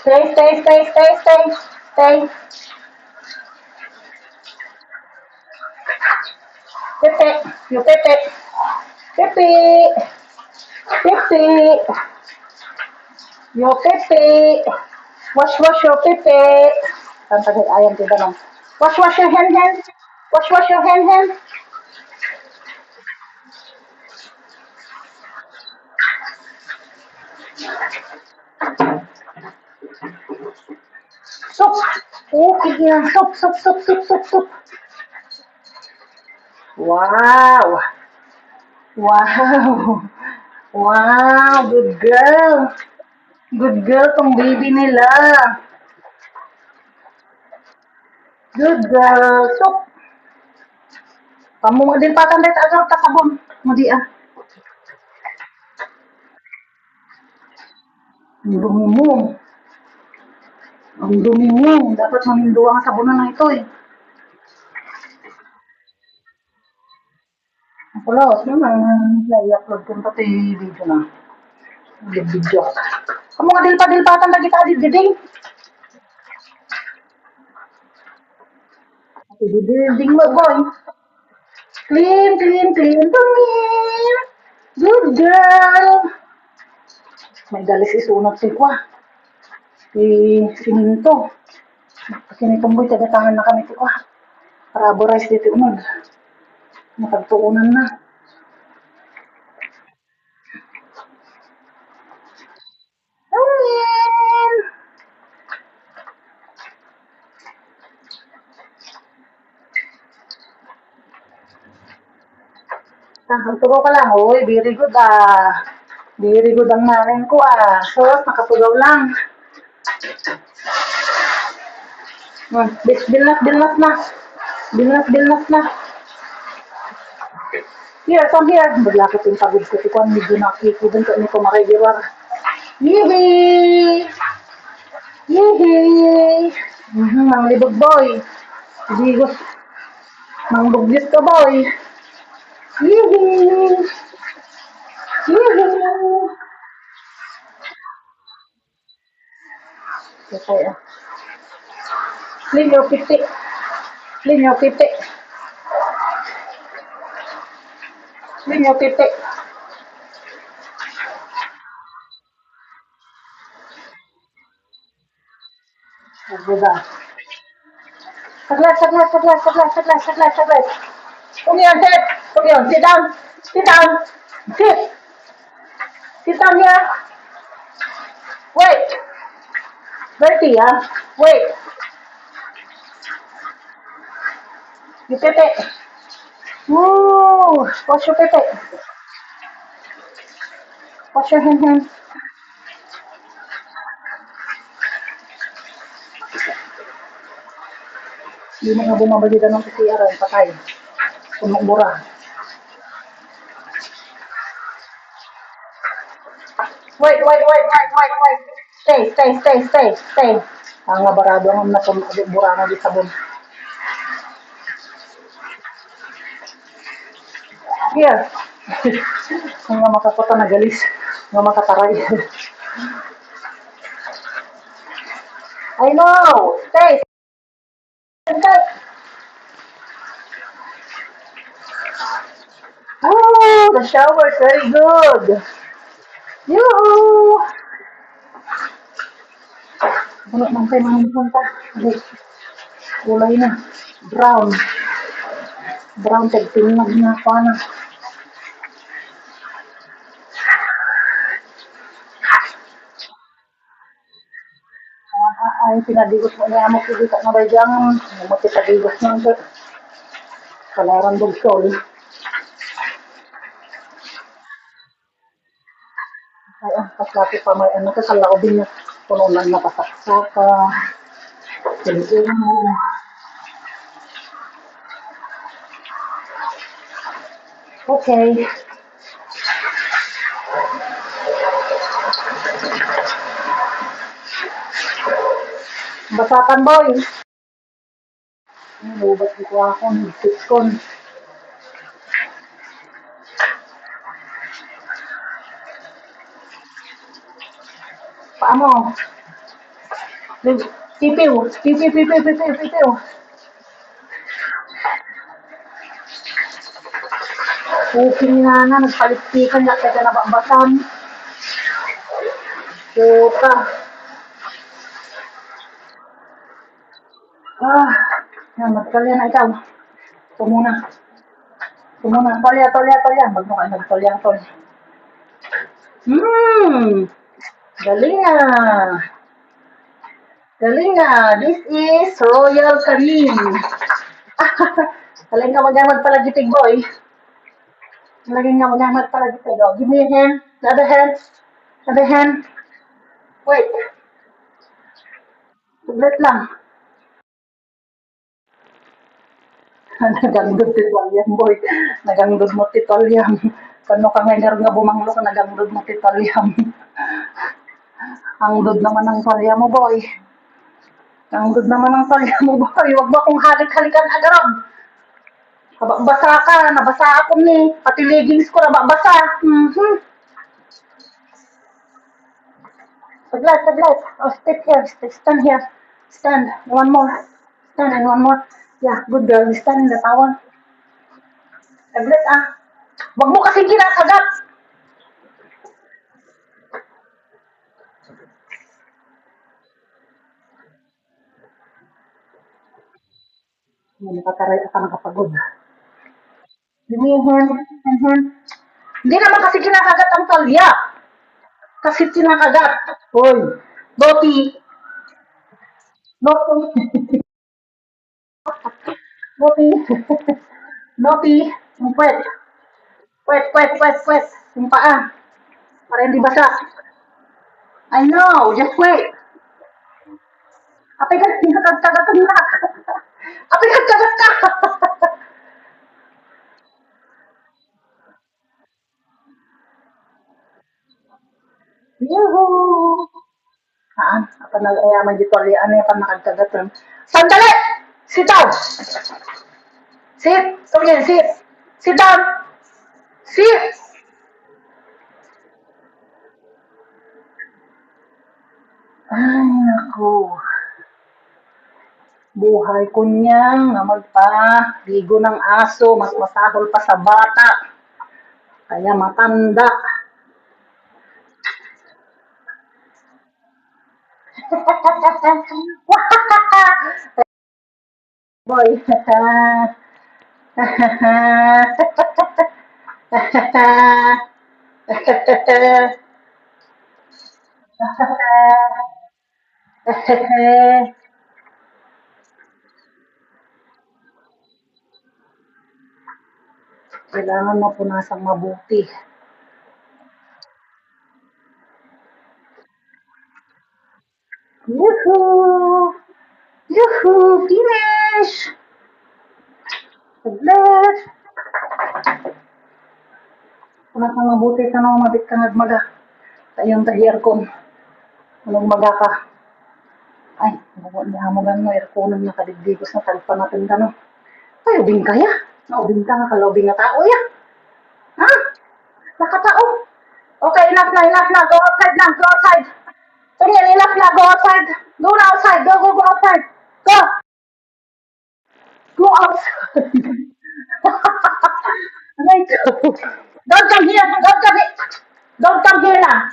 Stay, stay, stay, stay, stay, stay. Pepe, you Pepe, Pepe, Pepe, you Pepe. Wash your Pepe. Tantagal ayam di ba wash your hand. Wash your hand. Soup. Okay, yeah. Soup. Wow. Wow. Wow, good girl. Good girl tong baby nila. Good girl. Soup. Kamu din patan dahil agar ta sabon. Madi ah. Ang dumi mo. Ang dumi mo. Dapat maminduwa ang sabunan na ito eh. Ako laos naman. I-upload ko pati video na. Video. Kamu nga dilpa-dilpatan lagi tadi diding. Diding mo boy. Clean. Tumingin. Good girl. May galis isunod si Kwa. Si Minto. Kasi ni Tumboy, tagatangan na kami si Kwa. Para rice dito unod. Napagtuunan na. Tumingin. Turo ka lang. Uy, very good ah. Very good ang nanin ko ah. Sos, nakatugaw lang. Bilnas na. Bilnas na. Here, come here. Maglakit yung pagod ko. Tikon, medyo nakikudin ko nito makigiwar. Yehey! Yehey! Mang libog boy. Digos. Mang bugyos ka boy. Yehey! Yehey! Okay ah. Clean your piti. Clean your piti. Clean your piti. Diba? Saglit. Come here, sit. Come here, sit down. Sit down. Sit. Sit down here. Wait. Bertie, ah. Wait. You pepe. Woo. Wash your pepe. Wash your hand. Hindi na nga bumabalitan ng PCR. Patay. Sumukbura. Wait. Stay. Ang barado ang nasumukbura na di sabon. Here. Nga makakota na galis. Nga makataray. I know. Stay. Oh, the shower is very good. Yoo! Wala man tayo manunta. Kulay na. Brown. Tagtingnan na ako na. Ay, pinadigos mo niya mo kaya ka na ba dyan? Mati padigos nang sa kalaran bugsol. Ay, paslati pa may ano ka sa laobin niya. Pununan na pasaksaka. Piliin. Okay. Basakan boy. Lubat ko ako ng sitkon. Paano? Pipiw. Pipiw, pipiw, pipiw, pipiw. Okay na na, nagpalistikan na kaya nababasan. Puta. Ah, yan, magkalya na ikaw. Ito muna. Ito muna. Tolya, tolya, tolya. Wag mo kayo nagtolya, tol. Galing ah. Galing ah. This is Royal Canin. Galing ka magamag pala gitig, boy. Galing ka magamag pala gitig. Oh, give me a hand. The other hand. The other hand. Wait. Saglit lang. Nagangdod ti Talyang, boy. Nagangdod mo ti Talyang. Kano ka nga bumanglo ka, nagangdod mo ti Talyang. Ang dod naman ng Talya mo, boy. Ang dod naman ng Talya mo, boy. Huwag mo akong halik-halikan agaron. Nababasa ka, nabasa ako ni. Pati leggings ko nababasa. Saglit, saglit. Oh, step here. Stand here. Stand. One more. Stand and one more. Yeah, good girl. Stand in the towel. Saglit ah. Huwag mo kasi kinakagat. Hindi nakataray at nakapagod. Give me a hand. Hand. Hindi naman kasi kinakagat ang talya. Kasi kinakagat. Hoy. Doti. Doti. Doti. Doti. Yung puwet. Puwet, puwet, puwet, puwet. Yung paa. Para hindi basa. I know. Just wait. Apay ka, kinakagat na. Apay ka, kagat ka. Yuhu. Saan? Apa nag-ayaman dito. Ano yung pan nakagkagatan? Sandali! Sit down! Sit! Come here, sit! Sit down! Sit! Ay, naku. Buhay ko niyang na magpa-ligo ng aso, mas masahol pa sa bata. Kaya matanda. Boy. Kailangan mapunasang mabuti. Yuhu! Yuhu! Finish! Saglit! Punasang mabuti ka nang mabit ka nagmaga. Tayong aircon. Anong maga ka? Ay, nahamugan mo, airconan na kadigdigos na talpa natin ka no. Ay, ubing kaya? Naubing ka nga, kalobing na tao ya. Ha? Nakatao? Okay, enough na, enough na. Go outside na, go outside. Tingnan, enough na, go outside. Go na outside, go, go, go outside. Go! Go outside. Aray ko. Don't come here, don't come here. Don't come here na.